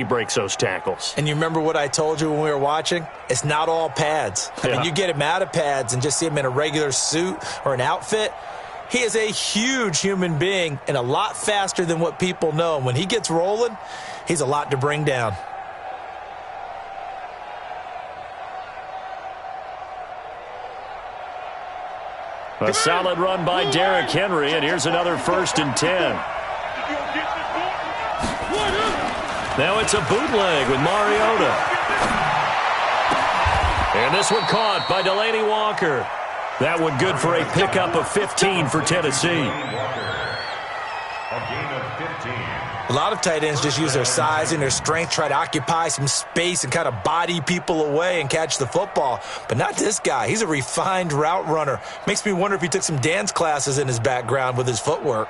he breaks those tackles. And you remember what I told you when we were watching? It's not all pads. I mean, you get him out of pads and just see him in a regular suit or an outfit. He is a huge human being and a lot faster than what people know. And when he gets rolling, he's a lot to bring down. A solid run by Derrick Henry, and here's another 1st and 10. Now it's a bootleg with Mariota. And this one caught by Delaney Walker. That one good for a pickup of 15 for Tennessee. A lot of tight ends just use their size and their strength, try to occupy some space and kind of body people away and catch the football. But not this guy. He's a refined route runner. Makes me wonder if he took some dance classes in his background with his footwork.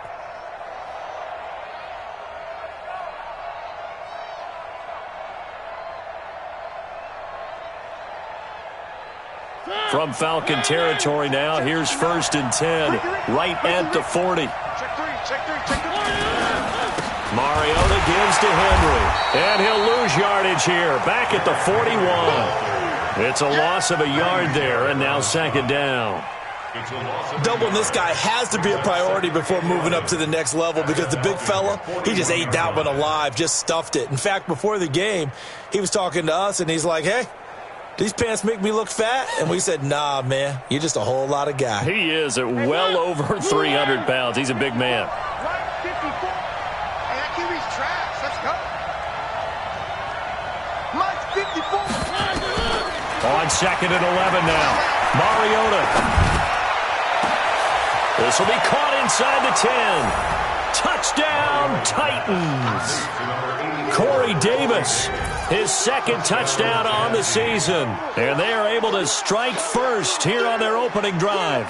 From Falcon territory now, here's 1st and 10, right at the 40. Mariota gives to Henry, and he'll lose yardage here, back at the 41. It's a loss of a yard there, and now 2nd down. Doubling this guy has to be a priority before moving up to the next level because the big fella, he just ate that one alive, just stuffed it. In fact, before the game, he was talking to us, and he's like, hey, these pants make me look fat? And we said, nah, man, you're just a whole lot of guy. He is at well over 300 pounds. He's a big man. On 2nd and 11 now. Mariota. This will be caught inside the 10. Touchdown, Titans. Corey Davis, his 2nd touchdown on the season. And they are able to strike first here on their opening drive.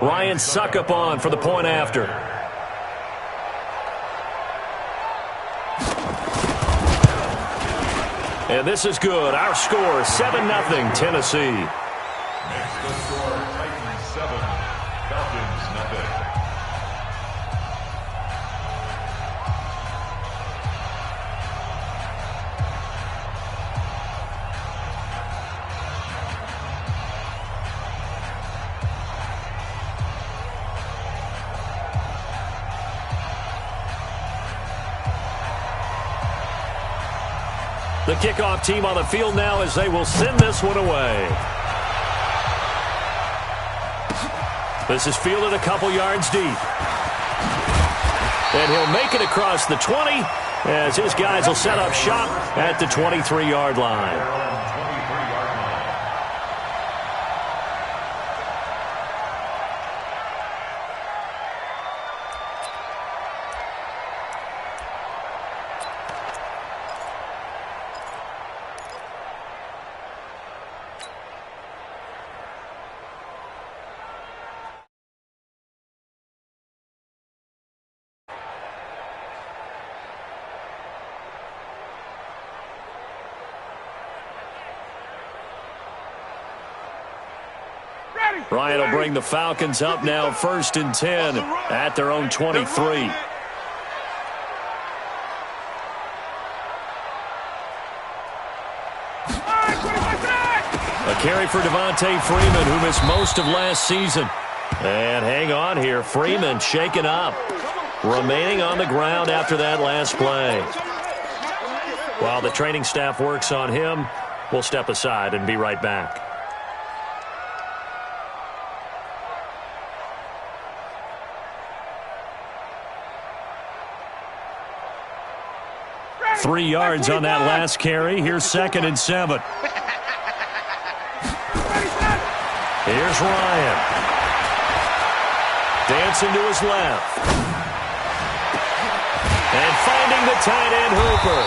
Ryan Suckup on for the point after. And this is good. Our score, 7-0, Tennessee. Next to score, Titans 7, Falcons 0. The kickoff team on the field now as they will send this one away. This is fielded a couple yards deep. And he'll make it across the 20 as his guys will set up shop at the 23-yard line. Ryan will bring the Falcons up now, 1st and 10 at their own 23. A carry for Devontae Freeman, who missed most of last season. And hang on here, Freeman shaken up, remaining on the ground after that last play. While the training staff works on him, we'll step aside and be right back. 3 yards on that last carry. Here's 2nd and 7. Here's Ryan. Dancing to his left. And finding the tight end Hooper.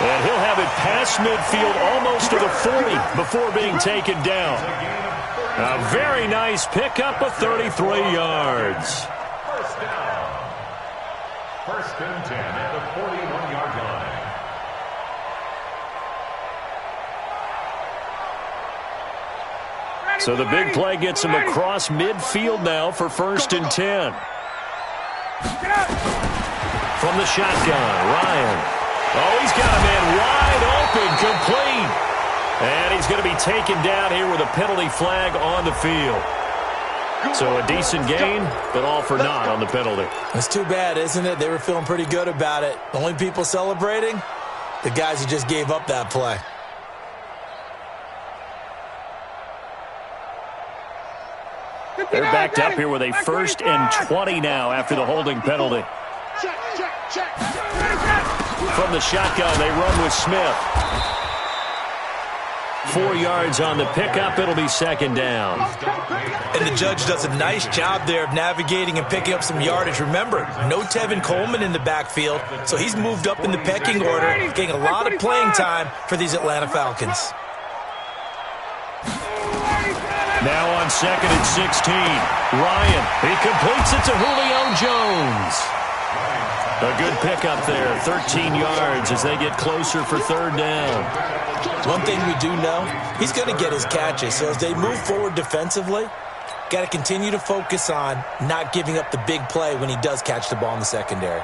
And he'll have it past midfield almost to the 40 before being taken down. A very nice pickup of 33 yards. First down. 1st and 10 at the 41-yard line. So the big play gets him across midfield now for 1st and 10. From the shotgun, Ryan. Oh, he's got a man wide open, complete. And he's going to be taken down here with a penalty flag on the field. So a decent gain, but all for naught on the penalty. It's too bad, isn't it? They were feeling pretty good about it. The only people celebrating, the guys who just gave up that play. They're backed up here with a 1st and 20 now after the holding penalty. From the shotgun, they run with Smith. 4 yards on the pickup. It'll be 2nd down. And the judge does a nice job there of navigating and picking up some yardage. Remember, no Tevin Coleman in the backfield, so he's moved up in the pecking order, getting a lot of playing time for these Atlanta Falcons. Now on 2nd and 16. Ryan, he completes it to Julio Jones. A good pickup there, 13 yards as they get closer for 3rd down. One thing we do know, he's going to get his catches. So as they move forward defensively, got to continue to focus on not giving up the big play when he does catch the ball in the secondary.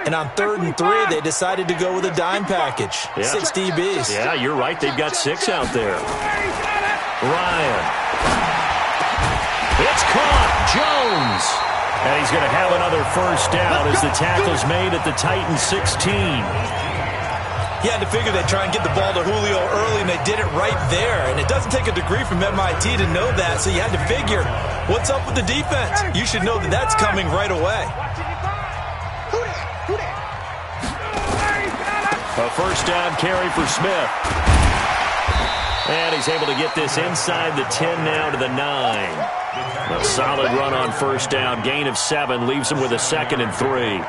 And on 3rd and 3, they decided to go with a dime package. Yeah. 6 DBs. Yeah, you're right. They've got 6 out there. Ryan. It's caught. Jones. And he's going to have another 1st down as the tackle's made at the Titans' 16. He had to figure they'd try and get the ball to Julio early, and they did it right there. And it doesn't take a degree from MIT to know that, so you had to figure, what's up with the defense? You should know that that's coming right away. A 1st down carry for Smith. And he's able to get this inside the 10 now to the 9. A solid run on 1st down. Gain of 7 leaves him with a 2nd and 3.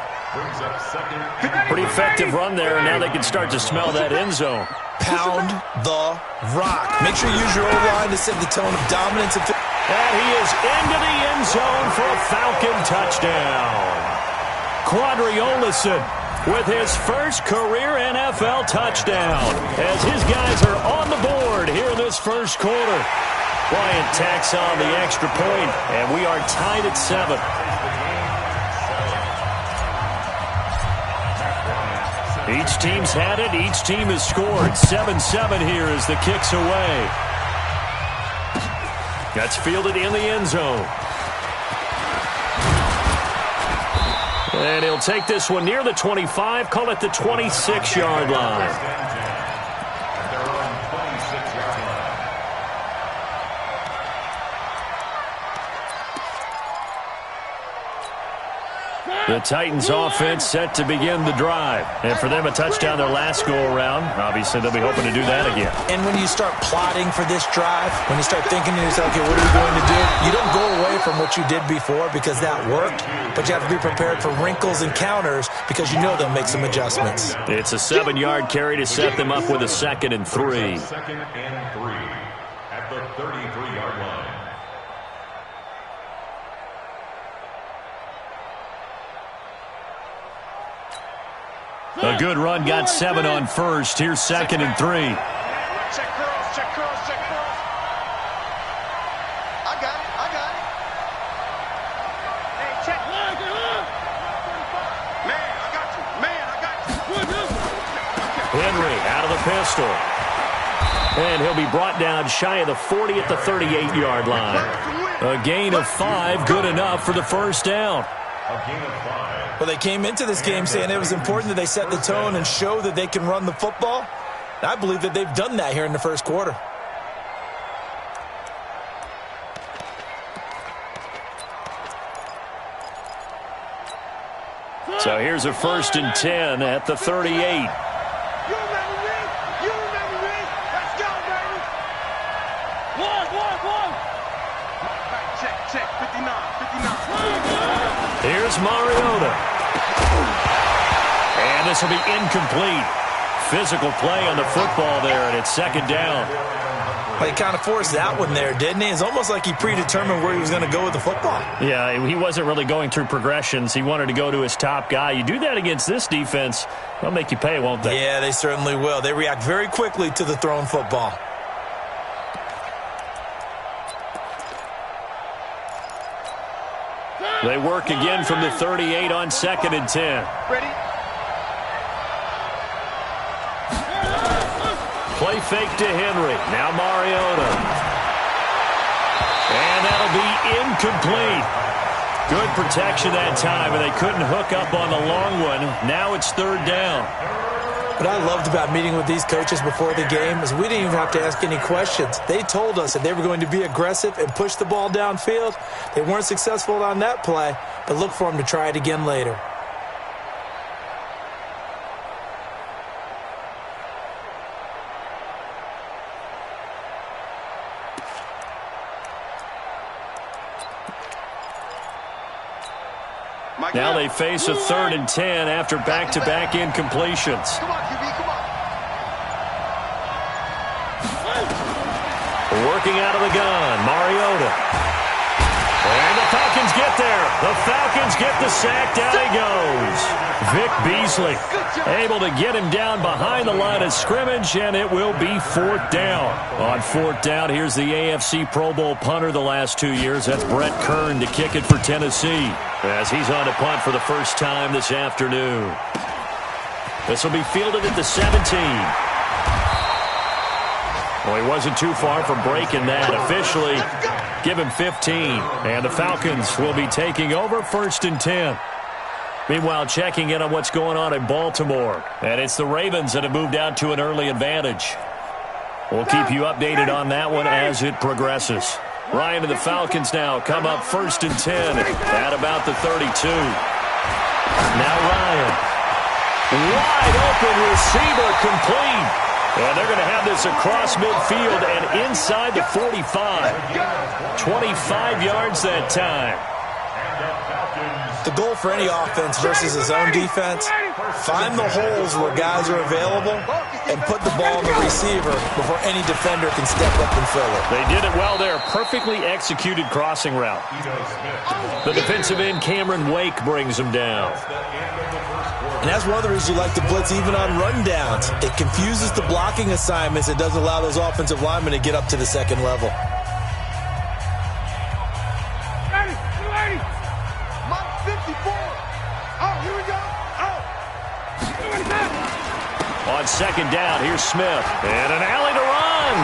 Pretty effective run there, and now they can start to smell that end zone. Pound the rock. Make sure you use your O-line to set the tone of dominance. And he is into the end zone for a Falcon touchdown. Quadri Olison with his 1st career NFL touchdown as his guys are on the board here in this 1st quarter. Bryant tacks on the extra point, and we are tied at 7. Each team's had it. Each team has scored. 7-7 here as the kick's away. That's fielded in the end zone. And he'll take this one near the 25, call it the 26-yard line. The Titans offense set to begin the drive. And for them, a touchdown their last go-around. Obviously, they'll be hoping to do that again. And when you start plotting for this drive, when you start thinking to yourself, okay, what are we going to do? You don't go away from what you did before because that worked, but you have to be prepared for wrinkles and counters because you know they'll make some adjustments. It's a 7-yard carry to set them up with a 2nd and 3. 2nd and 3 at the 33-yard line. A good run, got 7 on 1st. Here's 2nd and 3. Check curls, check curls, check curls. I got it, I got it. Hey, check. Man, I got you. Man, I got you. Henry out of the pistol. And he'll be brought down shy of the 40 at the 38-yard line. A gain of 5, good enough for the 1st down. A gain of 5. Well, they came into this game saying it was important that they set the tone and show that they can run the football. And I believe that they've done that here in the 1st quarter. So here's a 1st and 10 at the 38. You remember me? You remember me? Let's go, baby. One. Check. 59. Here's Mariota. And this will be incomplete. Physical play on the football there, and it's 2nd down. Well, he kind of forced that one there, didn't he? It's almost like he predetermined where he was going to go with the football. Yeah, he wasn't really going through progressions. He wanted to go to his top guy. You do that against this defense, they'll make you pay, won't they? Yeah, they certainly will. They react very quickly to the thrown football. They work again from the 38 on 2nd and 10. Ready? Play fake to Henry. Now Mariota. And that'll be incomplete. Good protection that time, and they couldn't hook up on the long one. Now it's 3rd down. What I loved about meeting with these coaches before the game is we didn't even have to ask any questions. They told us that they were going to be aggressive and push the ball downfield. They weren't successful on that play, but look for them to try it again later. Now they face a 3rd and 10 after back-to-back incompletions. Come on, QB, come on. Working out of the gun, Mariota. And the Falcons get there. The Falcons get the sack. Down he goes. Vic Beasley able to get him down behind the line of scrimmage, and it will be 4th down. On 4th down, here's the AFC Pro Bowl punter the last 2 years. That's Brett Kern to kick it for Tennessee, as he's on to punt for the first time this afternoon. This will be fielded at the 17. Well, he wasn't too far from breaking that. Officially, give him 15. And the Falcons will be taking over 1st and 10. Meanwhile, checking in on what's going on in Baltimore. And it's the Ravens that have moved out to an early advantage. We'll keep you updated on that one as it progresses. Ryan and the Falcons now come up 1st and 10 at about the 32. Now Ryan. Wide open receiver, complete. And they're going to have this across midfield and inside the 45. 25 yards that time. The goal for any offense versus his own defense, find the holes where guys are available and put the ball on the receiver before any defender can step up and fill it. They did it well there. Perfectly executed crossing route. The defensive end, Cameron Wake, brings him down. And that's one of the reasons you like to blitz even on rundowns. It confuses the blocking assignments. It doesn't allow those offensive linemen to get up to the second level. Ready. Mark 54. Oh, here we go. Oh. On 2nd down, here's Smith. And an alley to run.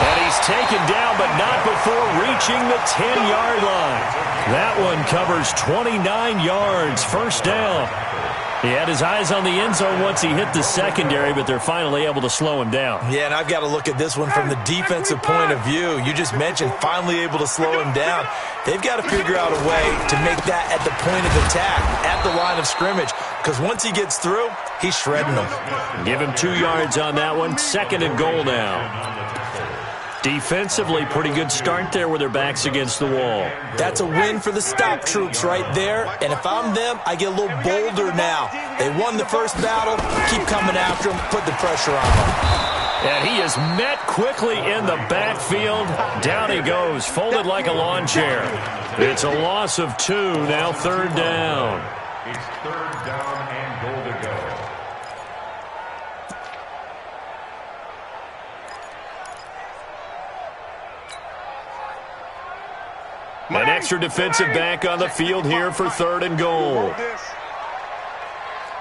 And he's taken down, but not before reaching the 10-yard line. That one covers 29 yards. 1st down. He had his eyes on the end zone once he hit the secondary, but they're finally able to slow him down. Yeah, and I've got to look at this one from the defensive point of view. You just mentioned finally able to slow him down. They've got to figure out a way to make that at the point of attack, at the line of scrimmage, because once he gets through, he's shredding them. Give him 2 yards on that one. 2nd and goal now. Defensively, pretty good start there with their backs against the wall. That's a win for the stop troops right there. And if I'm them, I get a little bolder now. They won the first battle. Keep coming after them. Put the pressure on them. And he is met quickly in the backfield. Down he goes, folded like a lawn chair. It's a loss of 2, now 3rd down. It's 3rd down and goal to go. An extra defensive back on the field here for 3rd and goal.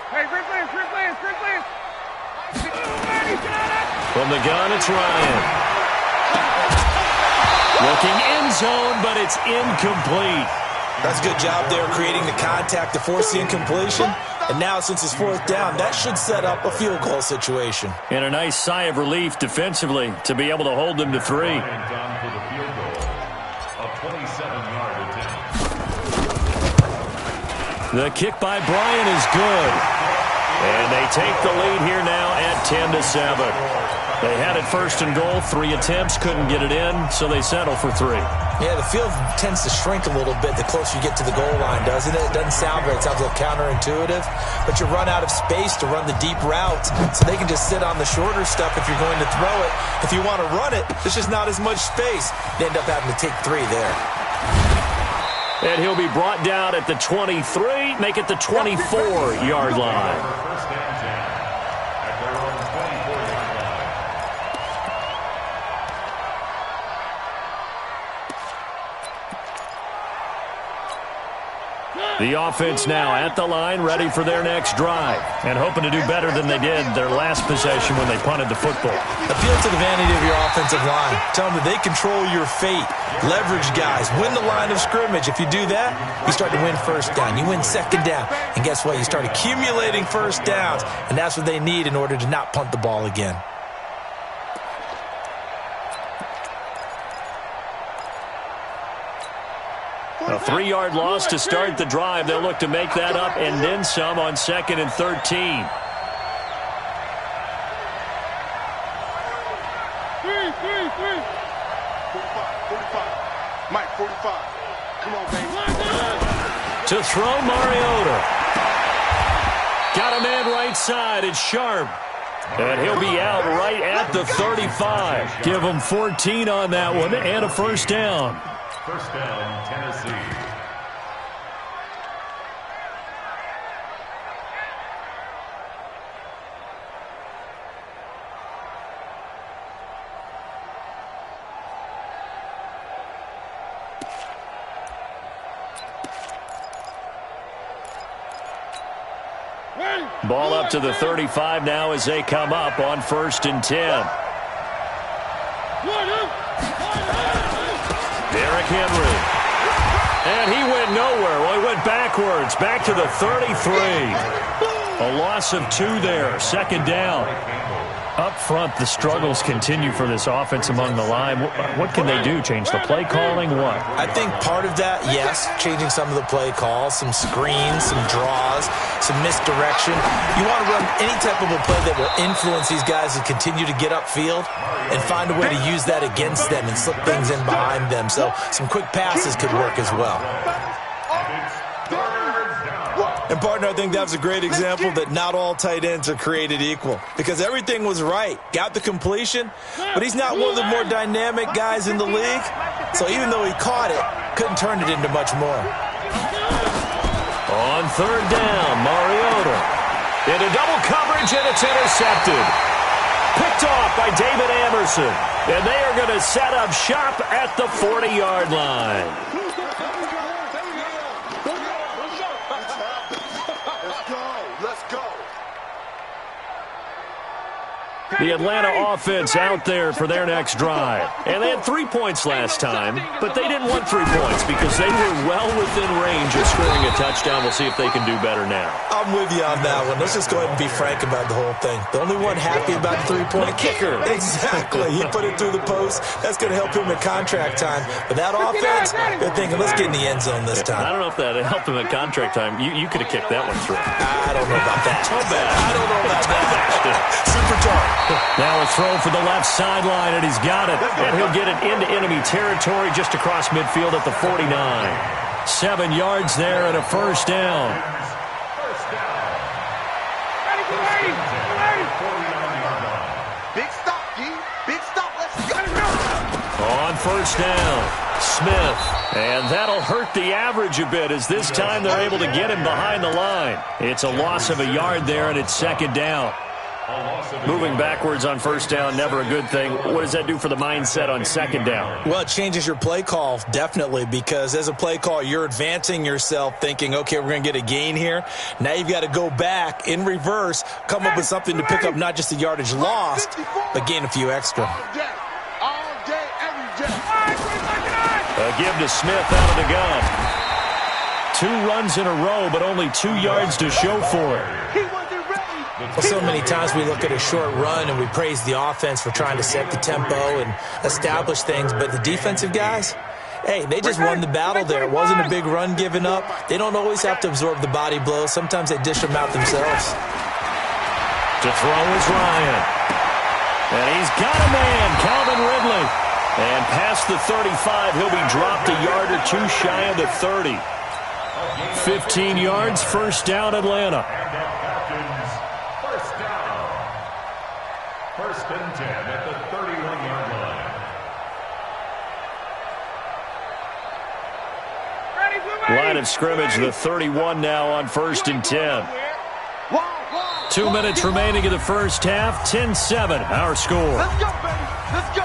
Hey, great play. From the gun, it's Ryan. Looking end zone, but it's incomplete. That's a good job there creating the contact to force the incompletion. And now, since it's 4th down, that should set up a field goal situation. And a nice sigh of relief defensively to be able to hold them to 3. The kick by Bryant is good. And they take the lead here now at 10-7. They had it first and goal, 3 attempts, couldn't get it in, so they settle for 3. Yeah, the field tends to shrink a little bit the closer you get to the goal line, doesn't it? It doesn't sound right. It sounds a little counterintuitive. But you run out of space to run the deep routes, so they can just sit on the shorter stuff if you're going to throw it. If you want to run it, there's just not as much space. They end up having to take 3 there. And he'll be brought down at the 23, make it the 24-yard line. The offense now at the line, ready for their next drive, and hoping to do better than they did their last possession when they punted the football. Appeal to the vanity of your offensive line. Tell them that they control your fate. Leverage guys. Win the line of scrimmage. If you do that, you start to win first down. You win second down. And guess what? You start accumulating first downs, and that's what they need in order to not punt the ball again. A 3-yard loss to start the drive. They'll look to make that up and then some on 2nd and 13. 45. Mike, 45. Come on, baby. To throw, Mariota. Got a man right side. It's Sharp. And he'll be out right at the 35. Give him 14 on that one and a first down. First down, Tennessee. Ball up to the 35 now as they come up on 1st and 10. Derrick Henry. And he went nowhere. Well, he went backwards. Back to the 33. A loss of 2 there. 2nd down. Up front, the struggles continue for this offense among the line. What can they do? Change the play calling? What? I think part of that, yes, changing some of the play calls, some screens, some draws, some misdirection. You want to run any type of a play that will influence these guys to continue to get upfield and find a way to use that against them and slip things in behind them. So some quick passes could work as well. And, partner, I think that was a great example that not all tight ends are created equal because everything was right. Got the completion, but he's not one of the more dynamic guys in the league. So even though he caught it, couldn't turn it into much more. On 3rd down, Mariota. Into double coverage, and it's intercepted. Picked off by David Anderson. And they are going to set up shop at the 40-yard line. The Atlanta offense out there for their next drive. And they had 3 points last time, but they didn't want 3 points because they were well within range of scoring a touchdown. We'll see if they can do better now. I'm with you on that one. Let's just go ahead and be frank about the whole thing. The only one happy about the 3-point kicker. Exactly. He put it through the post. That's going to help him at contract time. But that offense, they're thinking, let's get in the end zone this time. I don't know if that helped him at contract time. You could have kicked that one through. I don't know about that. I don't know about that. Super tall. Now a throw for the left sideline, and he's got it. And he'll get it into enemy territory just across midfield at the 49. 7 yards there and a first down. Big stop, G. Big stop. Let's go. On first down, Smith. And that'll hurt the average a bit as this time they're able to get him behind the line. It's a loss of a yard there, and it's 2nd down. Moving backwards on first down, never a good thing. What does that do for the mindset on 2nd down? Well, it changes your play call, definitely, because as a play call, you're advancing yourself thinking, okay, we're going to get a gain here. Now you've got to go back in reverse, come up with something to pick up not just the yardage lost, but gain a few extra. All day, every day. A give to Smith out of the gun. 2 runs in a row, but only 2 yards to show for it. He wasn't ready. Well, so many times we look at a short run and we praise the offense for trying to set the tempo and establish things, but the defensive guys, hey, they just won the battle there. It wasn't a big run given up. They don't always have to absorb the body blows. Sometimes they dish them out themselves. To throw is Ryan. And he's got a man, Calvin Ridley. And past the 35, he'll be dropped a yard or two shy of the 30. 15 yards, first down, Atlanta. And that Falcons, first down. First and 10 at the 31-yard line. Line of scrimmage, the 31 now on first and 10. 2 minutes remaining in the first half, 10-7, our score. Let's go, baby. Let's go.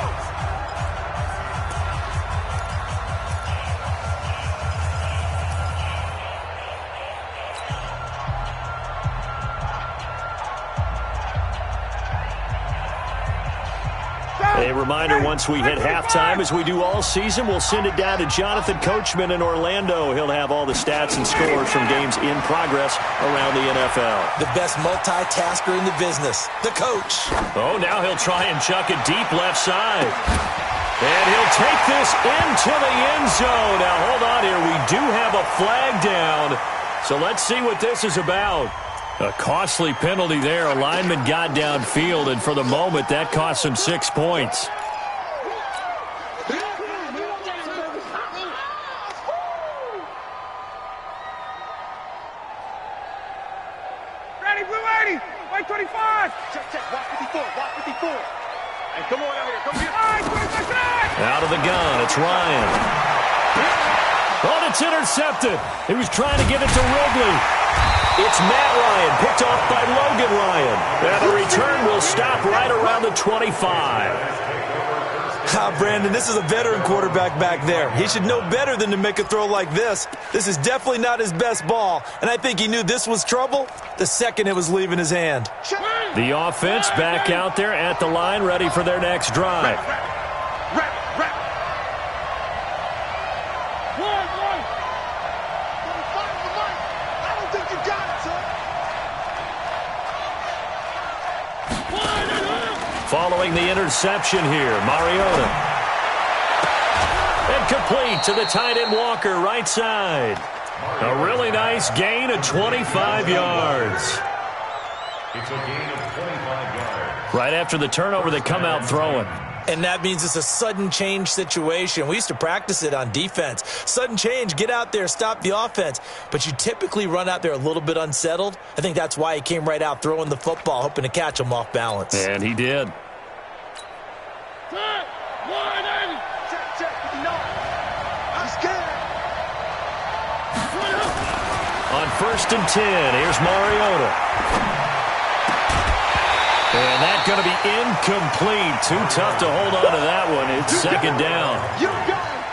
A reminder, once we hit halftime, as we do all season, we'll send it down to Jonathan Coachman in Orlando. He'll have all the stats and scores from games in progress around the NFL. The best multitasker in the business, the coach. Oh, now he'll try and chuck it deep left side. And he'll take this into the end zone. Now, hold on here. We do have a flag down. So let's see what this is about. A costly penalty there. A lineman got downfield, and for the moment, that cost him 6 points. Ready, blue 80. White 25. Check. Walk 54. Walk 54. Hey, come on out here. Come here. All right, Out of the gun, it's Ryan. Oh, it's intercepted. He was trying to get it to Ridley. It's Matt Ryan, picked off by Logan Ryan. And the return will stop right around the 25. Brandon, this is a veteran quarterback back there. He should know better than to make a throw like this. This is definitely not his best ball, and I think he knew this was trouble the second it was leaving his hand. The offense back out there at the line, ready for their next drive. Following the interception here, Mariota. And complete to the tight end Walker, right side. A really nice gain of 25 yards. It's a gain of 25 yards. Right after the turnover, they come out throwing. And that means it's a sudden change situation. We used to practice it on defense. Sudden change, get out there, stop the offense. But you typically run out there a little bit unsettled. I think that's why he came right out throwing the football, hoping to catch him off balance. And he did. On first and 10, here's Mariota. And that's going to be incomplete. Too tough to hold on to that one. It's second down.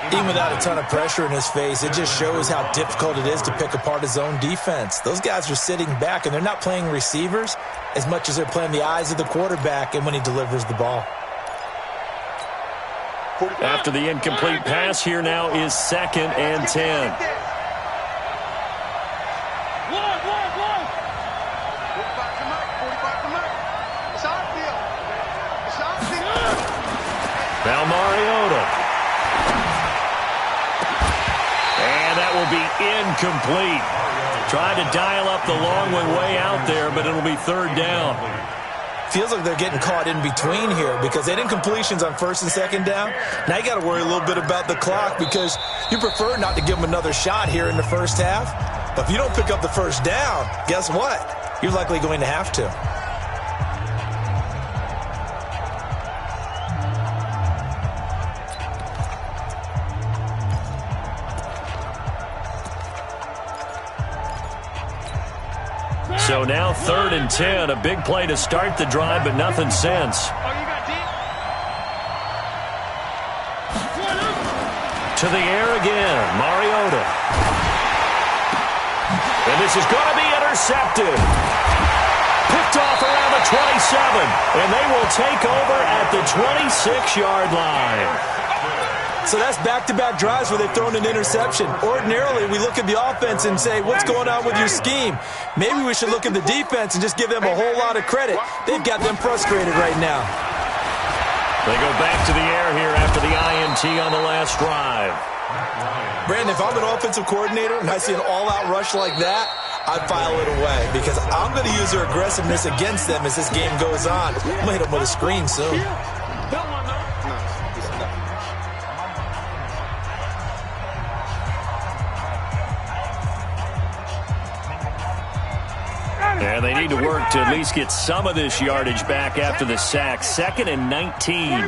Even without a ton of pressure in his face, it just shows how difficult it is to pick apart his own defense. Those guys are sitting back, and they're not playing receivers as much as they're playing the eyes of the quarterback and when he delivers the ball. After the incomplete pass, here now is second and 10. Now Mariota. And that will be incomplete. Trying to dial up the long way out there, but it'll be third down. Feels like they're getting caught in between here because they had incompletions on first and second down. Now you got to worry a little bit about the clock because you prefer not to give them another shot here in the first half. But if you don't pick up the first down, guess what? You're likely going to have to. So now third and 10, a big play to start the drive, but nothing since. To the air again, Mariota. And this is going to be intercepted. Picked off around the 27, and they will take over at the 26-yard line. So that's back-to-back drives where they've thrown an interception. Ordinarily, we look at the offense and say, what's going on with your scheme? Maybe we should look at the defense and just give them a whole lot of credit. They've got them frustrated right now. They go back to the air here after the INT on the last drive. Brandon, if I'm an offensive coordinator and I see an all-out rush like that, I'd file it away because I'm going to use their aggressiveness against them as this game goes on. I'm going to hit them with a screen soon. And they need to work to at least get some of this yardage back after the sack. 2nd and 19.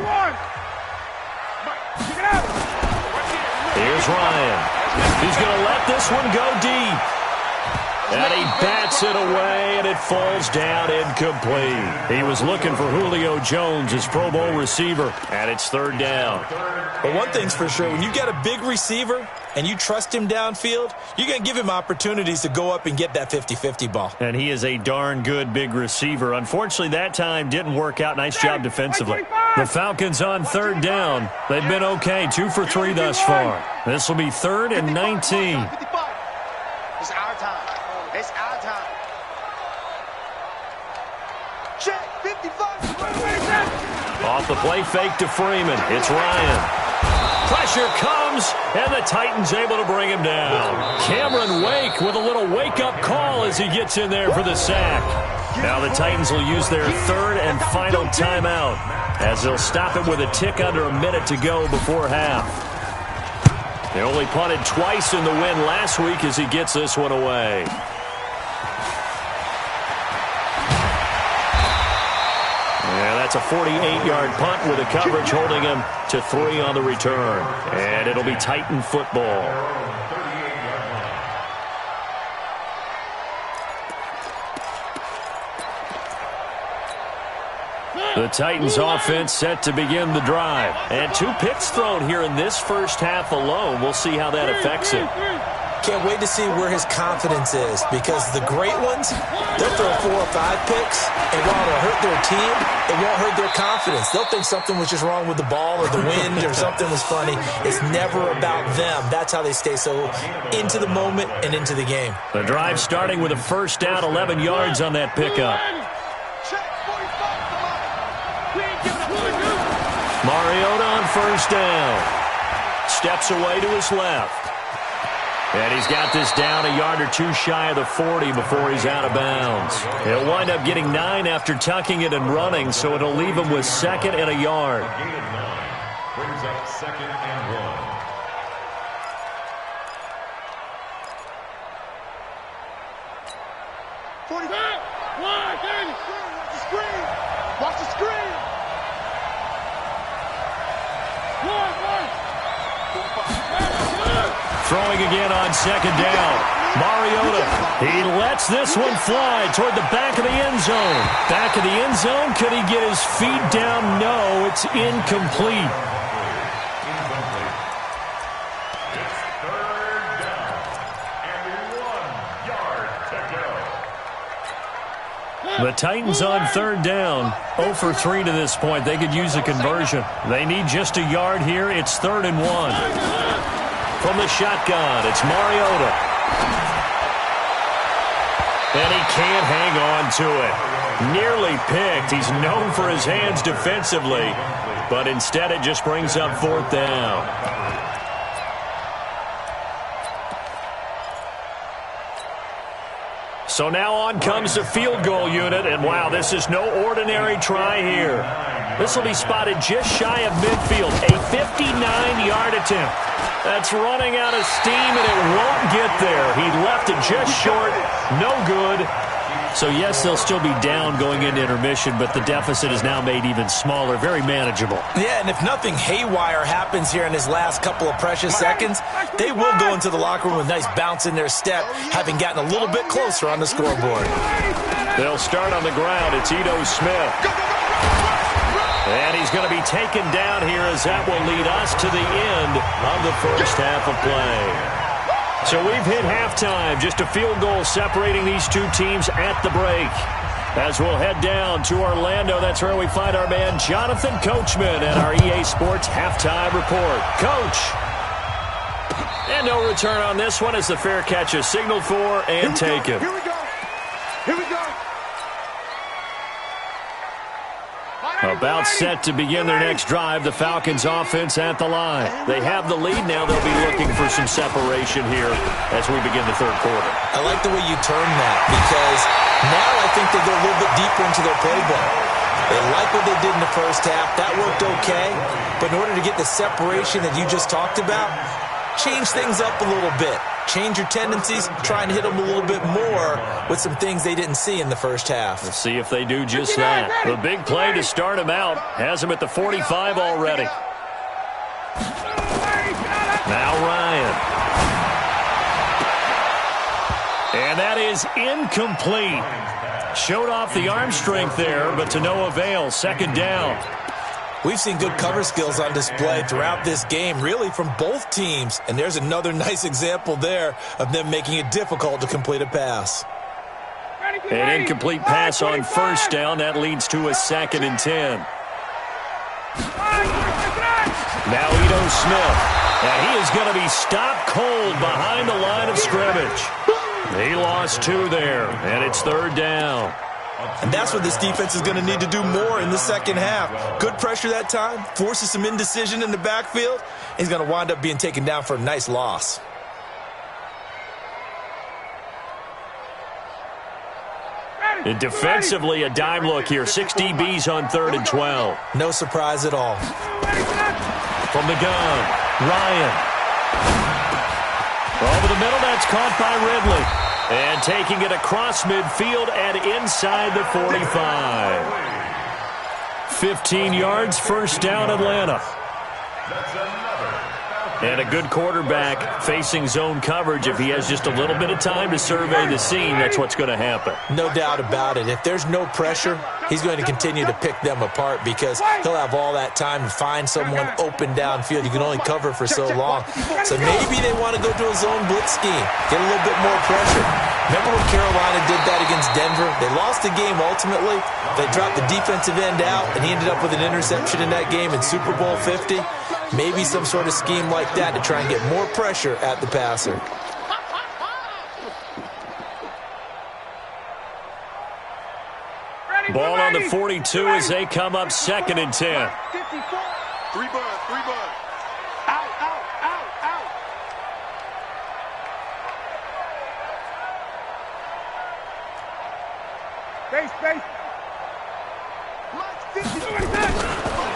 Here's Ryan. He's going to let this one go deep. And he bats it away, and it falls down incomplete. He was looking for Julio Jones, his Pro Bowl receiver, and it's 3rd down. But one thing's for sure, when you got a big receiver and you trust him downfield, you're going to give him opportunities to go up and get that 50-50 ball. And he is a darn good big receiver. Unfortunately, that time didn't work out. Nice job defensively. The Falcons on 3rd down. They've been okay, 2 for 3 thus far. This will be 3rd and 19. It's our time. It's our time. Check, 55. Off the play fake to Freeman. It's Ryan. Pressure comes, and the Titans able to bring him down. Cameron Wake with a little wake-up call as he gets in there for the sack. Now the Titans will use their 3rd and final timeout as they'll stop it with a tick under a minute to go before half. They only punted twice in the win last week as he gets this one away. Yeah, that's a 48-yard punt with a coverage holding him to 3 on the return. And it'll be Titan football. The Titans offense set to begin the drive. And 2 picks thrown here in this first half alone. We'll see how that affects it. Can't wait to see where his confidence is because the great ones, they'll throw 4 or 5 picks, and while it'll hurt their team, it won't hurt their confidence. They'll think something was just wrong with the ball or the wind or something was funny. It's never about them. That's how they stay so into the moment and into the game. The drive starting with a first down, 11 yards on that pickup. Mariota on first down. Steps away to his left. And he's got this down a yard or 2 shy of the 40 before he's out of bounds. He'll wind up getting 9 after tucking it and running, so it'll leave him with 2nd and a yard. Brings up 2nd and 1. Watch the screen. Throwing again on 2nd down. Mariota, he lets this one fly toward the back of the end zone. Back of the end zone, could he get his feet down? No, it's incomplete. It's 3rd down and 1 yard to go. The Titans on 3rd down, 0 for 3 to this point. They could use a conversion. They need just a yard here. It's 3rd and 1. From the shotgun, it's Mariota. And he can't hang on to it. Nearly picked. He's known for his hands defensively, but instead it just brings up 4th down. So now on comes the field goal unit, and wow, this is no ordinary try here. This will be spotted just shy of midfield, a 59-yard attempt. That's running out of steam, and it won't get there. He left it just short, no good. So, yes, they'll still be down going into intermission, but the deficit is now made even smaller, very manageable. Yeah, and if nothing haywire happens here in his last couple of precious seconds, they will go into the locker room with a nice bounce in their step, having gotten a little bit closer on the scoreboard. They'll start on the ground. It's Ito Smith. And he's going to be taken down here as that will lead us to the end of the first half of play. So we've hit halftime, just a field goal separating these 2 teams at the break. As we'll head down to Orlando, that's where we find our man Jonathan Coachman at our EA Sports Halftime Report. Coach. And no return on this one as the fair catch is signaled for and taken. Here we go. Here we go. About set to begin their next drive, the Falcons offense at the line. They have the lead now. They'll be looking for some separation here as we begin the third quarter. I like the way you term that because now I think they go a little bit deeper into their playbook. They like what they did in the first half. That worked okay. But in order to get the separation that you just talked about, change things up a little bit. Change your tendencies, try and hit them a little bit more with some things they didn't see in the first half. Let's see if they do just that. The big play to start him out has him at the 45 already. Now Ryan. And that is incomplete. Showed off the arm strength there, but to no avail. Second down. We've seen good cover skills on display throughout this game, really from both teams. And there's another nice example there of them making it difficult to complete a pass. An incomplete pass on first down. That leads to a 2nd and 10. Now Ito Smith. And he is going to be stopped cold behind the line of scrimmage. He lost 2 there, and it's 3rd down. And that's what this defense is going to need to do more in the second half. Good pressure that time, forces some indecision in the backfield. He's going to wind up being taken down for a nice loss. And defensively, a dime look here. 6 DBs on 3rd and 12. No surprise at all. From the gun, Ryan. Over the middle, that's caught by Ridley. And taking it across midfield and inside the 45. 15 yards, first down, Atlanta. And a good quarterback facing zone coverage. If he has just a little bit of time to survey the scene, that's what's going to happen. No doubt about it. If there's no pressure, he's going to continue to pick them apart because he'll have all that time to find someone open downfield. You can only cover for so long. So maybe they want to go to a zone blitz scheme, get a little bit more pressure. Remember when Carolina did that against Denver? They lost the game ultimately. They dropped the defensive end out, and he ended up with an interception in that game in Super Bowl 50. Maybe some sort of scheme like that to try and get more pressure at the passer. Ball on the 42 as they come up 2nd and 10. 3 buds, 3 buds. Out, out, out, out. Space.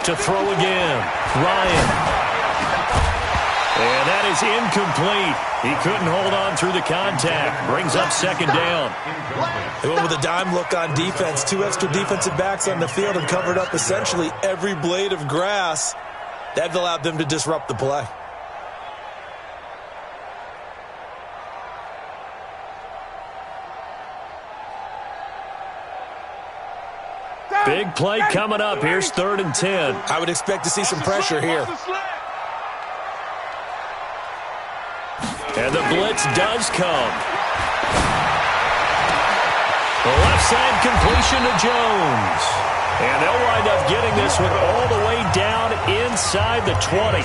To throw again, Ryan. And that is incomplete. He couldn't hold on through the contact. Brings up 2nd down. They went with a dime look on defense. 2 extra defensive backs on the field and covered up essentially every blade of grass. That allowed them to disrupt the play. Big play coming up. Here's 3rd and 10. I would expect to see some pressure here. And the blitz does come. The left side completion to Jones. And they'll wind up getting this one all the way down inside the 20.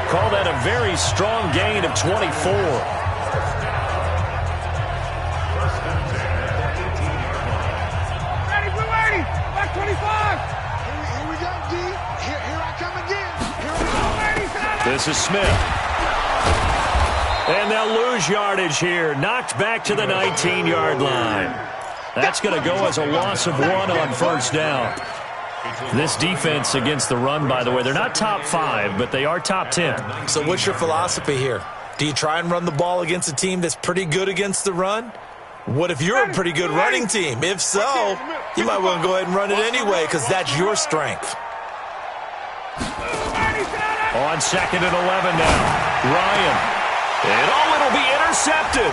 Call that a very strong gain of 24. This is Smith. And they'll lose yardage here. Knocked back to the 19-yard line. That's going to go as a loss of 1 on first down. This defense against the run, by the way, they're not top 5, but they are top 10. So what's your philosophy here? Do you try and run the ball against a team that's pretty good against the run? What if you're a pretty good running team? If so, you might want to go ahead and run it anyway because that's your strength. On 2nd and 11 now, Ryan. And it'll be intercepted.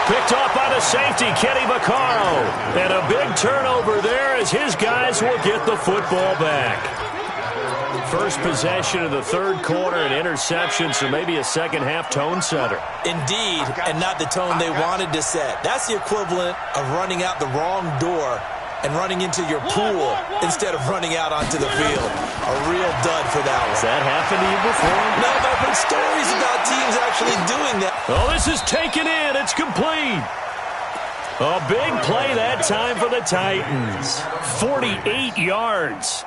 Picked off by the safety, Kenny Vaccaro. And a big turnover there as his guys will get the football back. First possession of the 3rd quarter, an interception, so maybe a second-half tone setter. Indeed, and not the tone they wanted to set. That's the equivalent of running out the wrong door and running into your pool instead of running out onto the field. A real dud for that one. Has that happened to you before? No, but I've heard stories about teams actually doing that. Oh, this is taken in. It's complete. A big play that time for the Titans. 48 yards.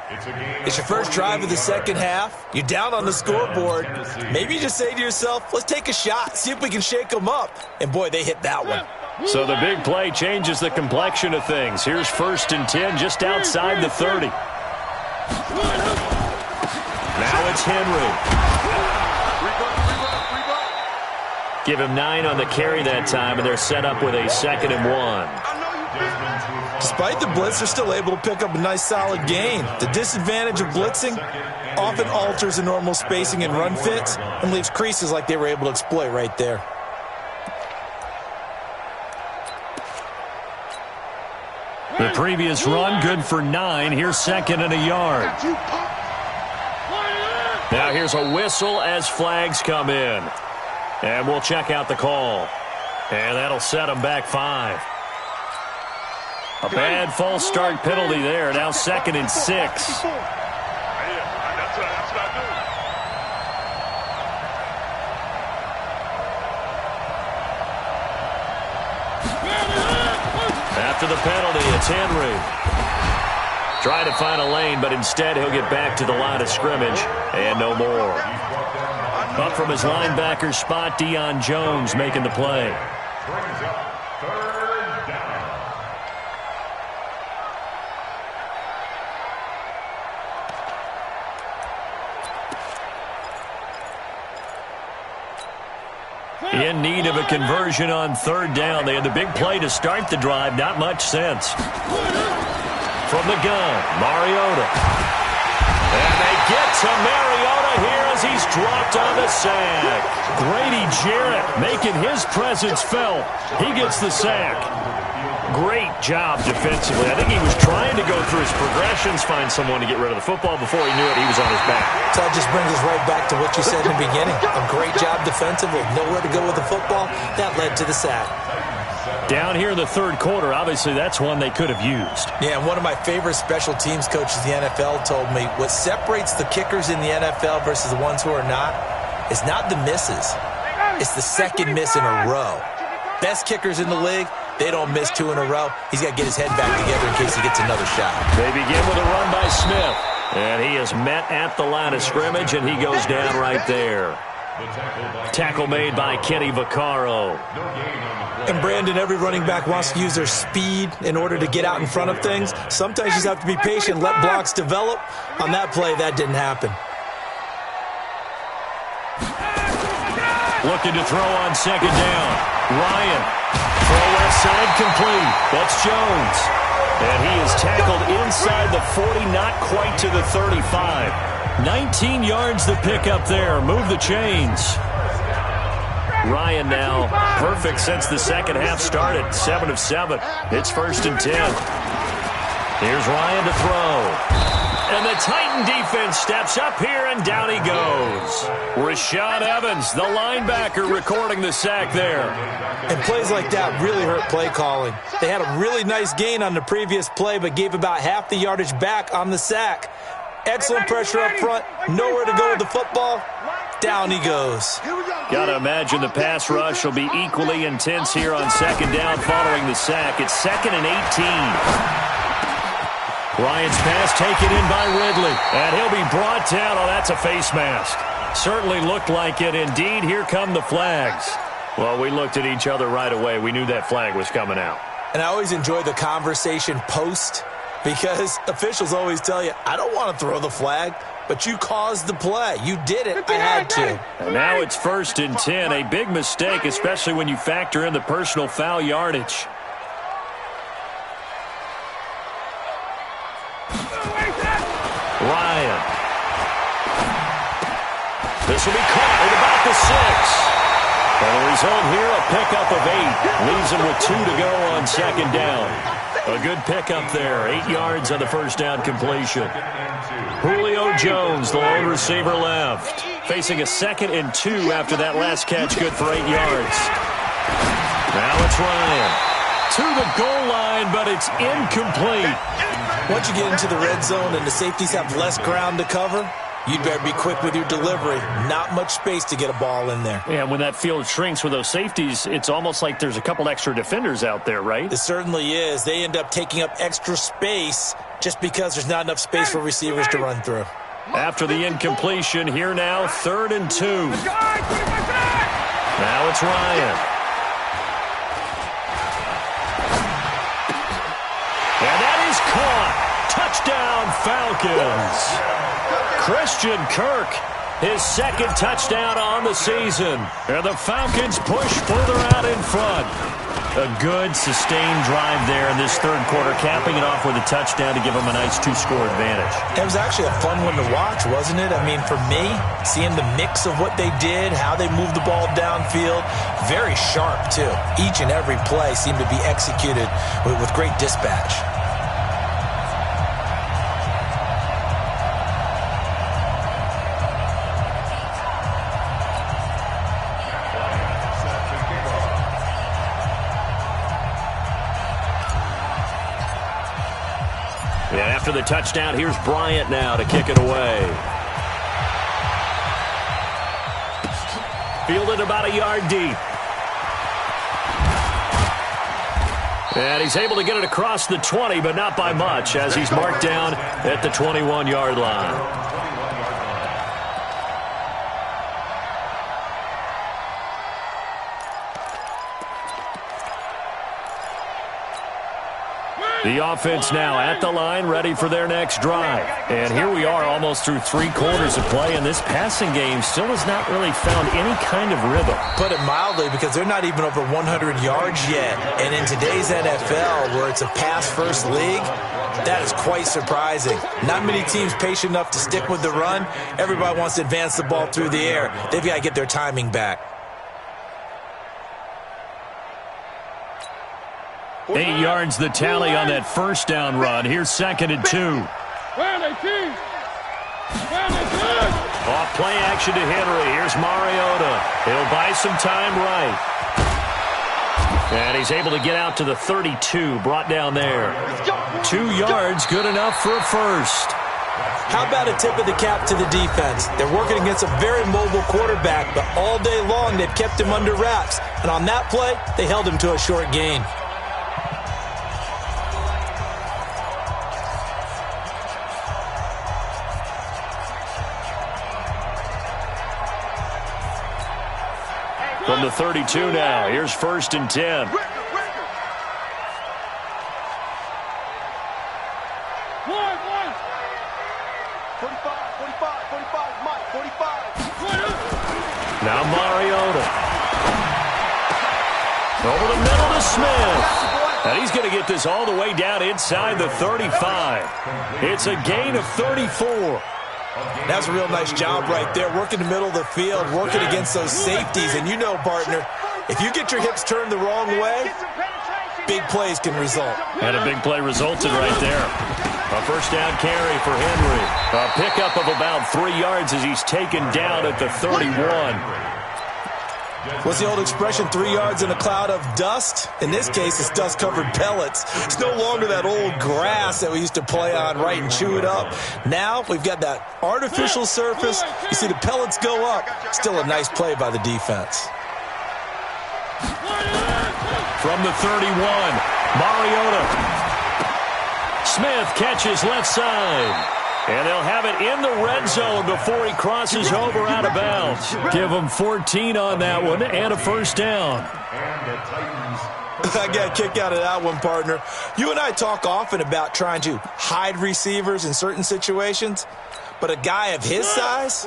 It's your first drive of the second half. You're down on the scoreboard. Maybe you just say to yourself, let's take a shot, see if we can shake them up. And, boy, they hit that one. So the big play changes the complexion of things. Here's 1st and 10 just outside the 30. Now it's Henry. Give him 9 on the carry that time, and they're set up with a 2nd and 1. Despite the blitz, they're still able to pick up a nice solid gain. The disadvantage of blitzing often alters the normal spacing and run fits and leaves creases like they were able to exploit right there. The previous run, good for 9. Here's 2nd and a yard. Now here's a whistle as flags come in. And we'll check out the call. And that'll set them back 5. A bad false start penalty there. Now 2nd and 6. After the penalty, it's Henry. Try to find a lane, but instead he'll get back to the line of scrimmage and no more. Up from his linebacker spot, Deion Jones making the play. Brings up 3rd down. In need of a conversion on 3rd down. They had the big play to start the drive. Not much sense. From the gun, Mariota. And they get to Mariota here as he's dropped on the sack. Grady Jarrett making his presence felt. He gets the sack. Great job defensively. I think he was trying to go through his progressions, find someone to get rid of the football. Before he knew it, he was on his back. So that just brings us right back to what you said in the beginning. A great job defensively. Nowhere to go with the football. That led to the sack. Down here in the 3rd quarter, obviously that's one they could have used. Yeah, and one of my favorite special teams coaches in the NFL told me what separates the kickers in the NFL versus the ones who are not is not the misses. It's the 2nd miss in a row. Best kickers in the league, they don't miss 2 in a row. He's got to get his head back together in case he gets another shot. They begin with a run by Smith. And he is met at the line of scrimmage, and he goes down right there. Tackle made by Kenny Vaccaro. And, Brandon, every running back wants to use their speed in order to get out in front of things. Sometimes you just have to be patient, let blocks develop. On that play, that didn't happen. Looking to throw on 2nd down. Ryan. Throw left side complete. That's Jones. And he is tackled inside the 40, not quite to the 35. 19 yards to pick up there. Move the chains. Ryan now perfect since the second half started. 7 of 7. It's 1st and 10. Here's Ryan to throw. And the Titan defense steps up here, and down he goes. Rashaan Evans, the linebacker, recording the sack there. And plays like that really hurt play calling. They had a really nice gain on the previous play, but gave about half the yardage back on the sack. Excellent pressure up front. Nowhere to go with the football. Down he goes. Got to imagine the pass rush will be equally intense here on 2nd down following the sack. It's 2nd and 18. Ryan's pass taken in by Ridley. And he'll be brought down. Oh, that's a face mask. Certainly looked like it. Indeed, here come the flags. Well, we looked at each other right away. We knew that flag was coming out. And I always enjoy the conversation post because officials always tell you, I don't want to throw the flag, but you caused the play. You did it. I had to. And now it's 1st and 10. A big mistake, especially when you factor in the personal foul yardage. Ryan. This will be caught at about the 6. And the result here, a pickup of 8. Leaves him with 2 to go on 2nd down. A good pickup there. 8 yards on the 1st down completion. Julio Jones, the lone receiver left. Facing a 2nd and 2 after that last catch. Good for 8 yards. Now it's Ryan. To the goal line, but it's incomplete. Once you get into the red zone and the safeties have less ground to cover, you'd better be quick with your delivery. Not much space to get a ball in there. Yeah, when that field shrinks with those safeties, it's almost like there's a couple extra defenders out there, right? It certainly is. They end up taking up extra space just because there's not enough space for receivers to run through. After the incompletion, here now, 3rd and 2. Now it's Ryan. And that is caught. Touchdown, Falcons. Christian Kirk, his 2nd touchdown on the season. And the Falcons push further out in front. A good, sustained drive there in this 3rd quarter, capping it off with a touchdown to give them a nice 2-score advantage. It was actually a fun one to watch, wasn't it? I mean, for me, seeing the mix of what they did, how they moved the ball downfield, very sharp, too. Each and every play seemed to be executed with great dispatch. And after the touchdown, here's Bryant now to kick it away. Fielded about a yard deep. And he's able to get it across the 20, but not by much, as he's marked down at the 21-yard line. The offense now at the line, ready for their next drive. And here we are almost through 3 quarters of play, and this passing game still has not really found any kind of rhythm. Put it mildly, because they're not even over 100 yards yet. And in today's NFL, where it's a pass-first league, that is quite surprising. Not many teams patient enough to stick with the run. Everybody wants to advance the ball through the air. They've got to get their timing back. 8 yards the tally on that 1st down run. Here's 2nd and 2. Off play action to Henry. Here's Mariota. He'll buy some time right. And he's able to get out to the 32, brought down there. 2 yards, good enough for a first. How about a tip of the cap to the defense? They're working against a very mobile quarterback, but all day long they've kept him under wraps. And on that play, they held him to a short gain. From the 32 now, here's 1st and 10. 45, Mike, 45. Now Mariota. Over the middle to Smith. And he's going to get this all the way down inside the 35. It's a gain of 34. That's a real nice job right there, working the middle of the field, working against those safeties. And you know, partner, if you get your hips turned the wrong way, big plays can result. And a big play resulted right there. A 1st down carry for Henry. A pickup of about 3 yards as he's taken down at the 31. What's the old expression, 3 yards in a cloud of dust? In this case, it's dust-covered pellets. It's no longer that old grass that we used to play on, right, and chew it up. Now we've got that artificial surface. You see the pellets go up. Still a nice play by the defense. From the 31, Mariota. Smith catches left side. And they'll have it in the red zone before he crosses over out of bounds. Give them 14 on that one and a 1st down. I got a kick out of that one, partner. You and I talk often about trying to hide receivers in certain situations, but a guy of his size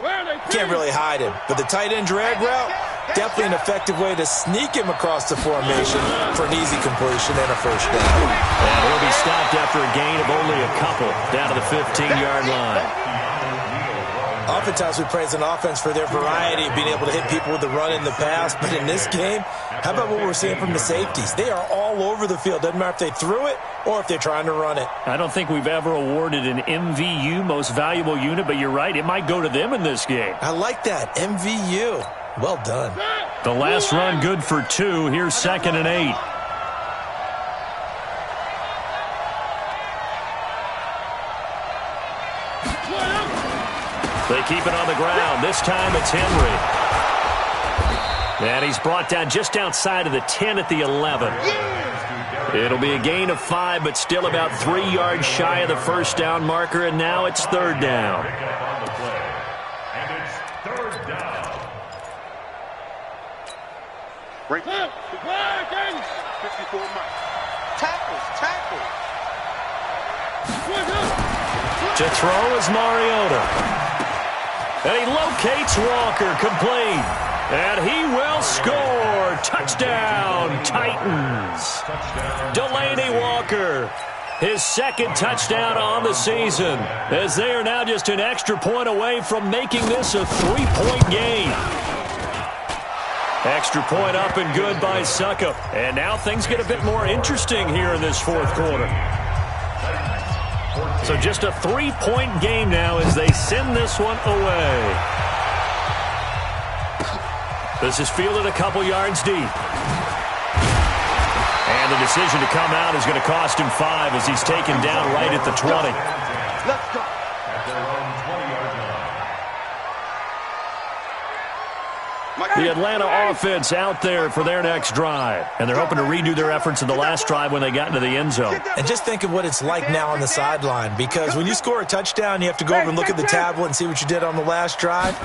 can't really hide him. But the tight end drag route, definitely an effective way to sneak him across the formation for an easy completion and a 1st down. And he'll be stopped after a gain of only a couple down to the 15-yard line. Oftentimes we praise an offense for their variety of being able to hit people with the run in the pass, but in this game, how about what we're seeing from the safeties? They are all over the field. Doesn't matter if they threw it or if they're trying to run it. I don't think we've ever awarded an MVU, most valuable unit, but you're right, it might go to them in this game. I like that, MVU. Well done. The last run good for 2. Here's 2nd and 8. They keep it on the ground. This time it's Henry. And he's brought down just outside of the 10 at the 11. It'll be a gain of 5, but still about 3 yards shy of the first down marker, and now it's third down. And it's third down. Break. 54 miles. Tackles. To throw is Mariota. And he locates Walker, complete. And he will score. Touchdown, Titans. Delaney Walker, his second touchdown on the season, as they are now just an extra point away from making this a 3-point game. Extra point up and good by Suckup. And now things get a bit more interesting here in this fourth quarter. So just a 3-point game now as they send this one away. This is fielded a couple yards deep. And the decision to come out is going to cost him 5 as he's taken down right at the 20. Let's go. At their own 20-yard line. The Atlanta offense out there for their next drive. And they're hoping to redo their efforts in the last drive when they got into the end zone. And just think of what it's like now on the sideline, because when you score a touchdown, you have to go over and look at the tablet and see what you did on the last drive.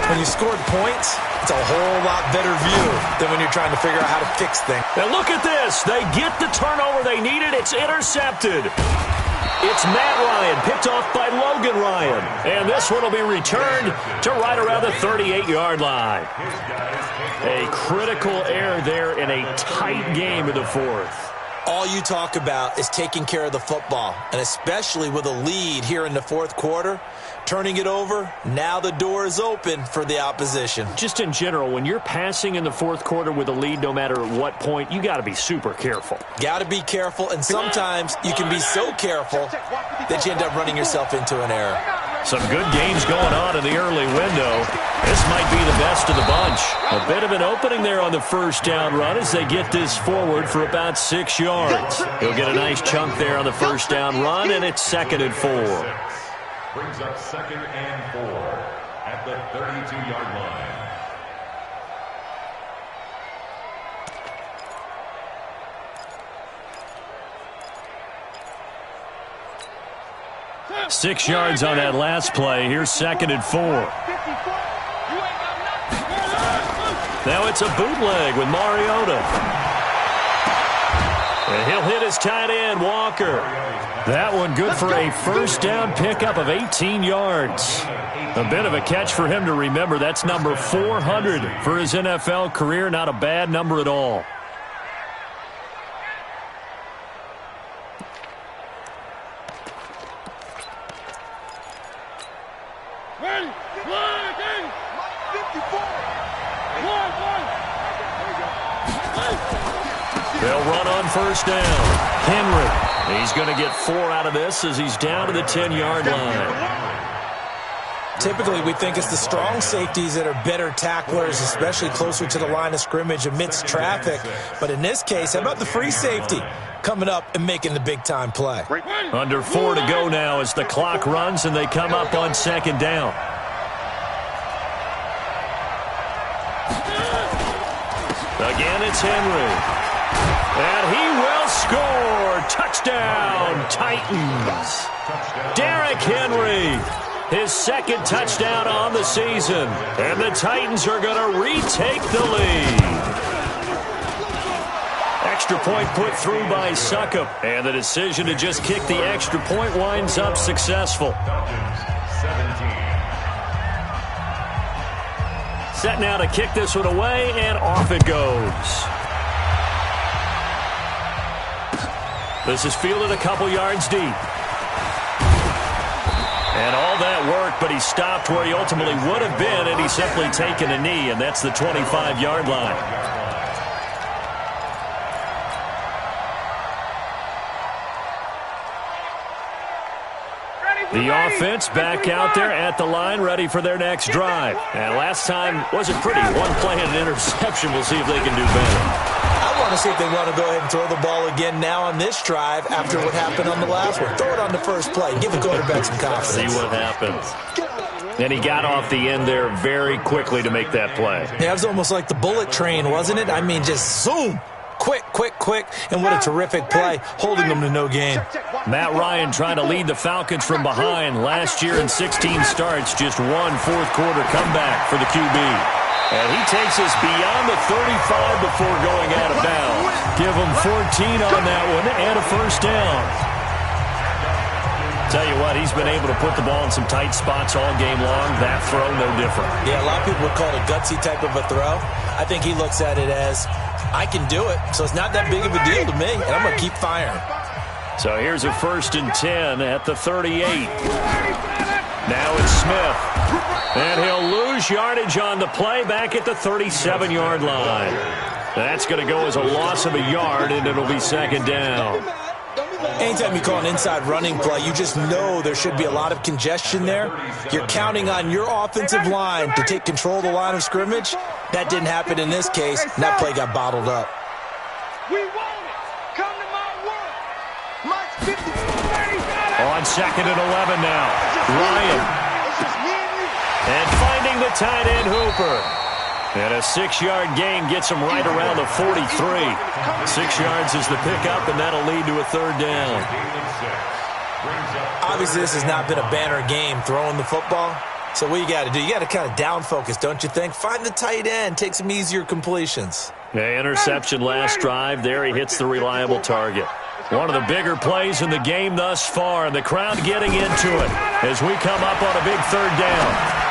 When you scored points, it's a whole lot better view than when you're trying to figure out how to fix things. And look at this. They get the turnover they needed. It's intercepted. It's Matt Ryan, picked off by Logan Ryan. And this one will be returned to right around the 38-yard line. A critical error there in a tight game in the fourth. All you talk about is taking care of the football, and especially with a lead here in the fourth quarter, turning it over, now the door is open for the opposition. Just in general, when you're passing in the fourth quarter with a lead, no matter at what point, you got to be super careful. Got to be careful, and sometimes you can be so careful that you end up running yourself into an error. Some good games going on in the early window. This might be the best of the bunch. A bit of an opening there on the first down run as they get this forward for about 6 yards. He'll get a nice chunk there on the first down run, and it's 2nd and 4. Brings up 2nd and 4 at the 32-yard line. 6 yards on that last play. Here's 2nd and 4. Now it's a bootleg with Mariota. And he'll hit his tight end, Walker. That one good for a first down pickup of 18 yards. A bit of a catch for him to remember. That's number 400 for his NFL career. Not a bad number at all. They'll run on first down. Henry. He's going to get 4 out of this as he's down to the 10-yard line. Typically, we think it's the strong safeties that are better tacklers, especially closer to the line of scrimmage amidst traffic. But in this case, how about the free safety coming up and making the big-time play? Under 4 to go now as the clock runs and they come up on 2nd down. Again, it's Henry. And he will score. Touchdown, Titans. Derrick Henry, his 2nd touchdown on the season. And the Titans are going to retake the lead. Extra point put through by Suckup. And the decision to just kick the extra point winds up successful. Set now to kick this one away, and off it goes. This is fielded a couple yards deep. And all that work, but he stopped where he ultimately would have been, and he's simply taken a knee, and that's the 25-yard line. The offense back out there at the line, ready for their next drive. And last time wasn't pretty. One play and an interception. We'll see if they can do better. I want to see if they want to go ahead and throw the ball again now on this drive after what happened on the last one. Throw it on the first play. Give the quarterback some confidence. See what happens. And he got off the end there very quickly to make that play. Yeah, it was almost like the bullet train, wasn't it? I mean, just zoom. Quick, quick, quick. And what a terrific play, holding them to no gain. Matt Ryan trying to lead the Falcons from behind. Last year in 16 starts, just one fourth-quarter comeback for the QB. And he takes us beyond the 35 before going out of bounds. Give him 14 on that one and a first down. Tell you what, he's been able to put the ball in some tight spots all game long. That throw, no different. Yeah, a lot of people would call it a gutsy type of a throw. I think he looks at it as, I can do it, so it's not that big of a deal to me, and I'm going to keep firing. So here's a 1st and 10 at the 38. Now it's Smith. And he'll lose yardage on the play back at the 37-yard line. That's going to go as a loss of a yard, and it'll be 2nd down. Anytime you call an inside running play, you just know there should be a lot of congestion there. You're counting on your offensive line to take control of the line of scrimmage. That didn't happen in this case, and that play got bottled up. We want it. Come to my work. Mike's 50. On 2nd and 11 now. Ryan. And finding the tight end Hooper. And a 6-yard gain gets him right around the 43. 6 yards is the pickup, and that'll lead to a 3rd down. Obviously, this has not been a banner game throwing the football. So what you got to do, you got to kind of down focus, don't you think? Find the tight end, take some easier completions. Yeah, interception last drive. There he hits the reliable target. One of the bigger plays in the game thus far, and the crowd getting into it as we come up on a big 3rd down.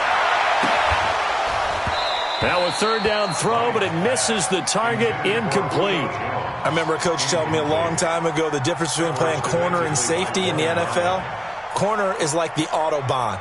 Now a 3rd down throw, but it misses the target, incomplete. I remember a coach telling me a long time ago the difference between playing corner and safety in the NFL. Corner is like the Autobahn.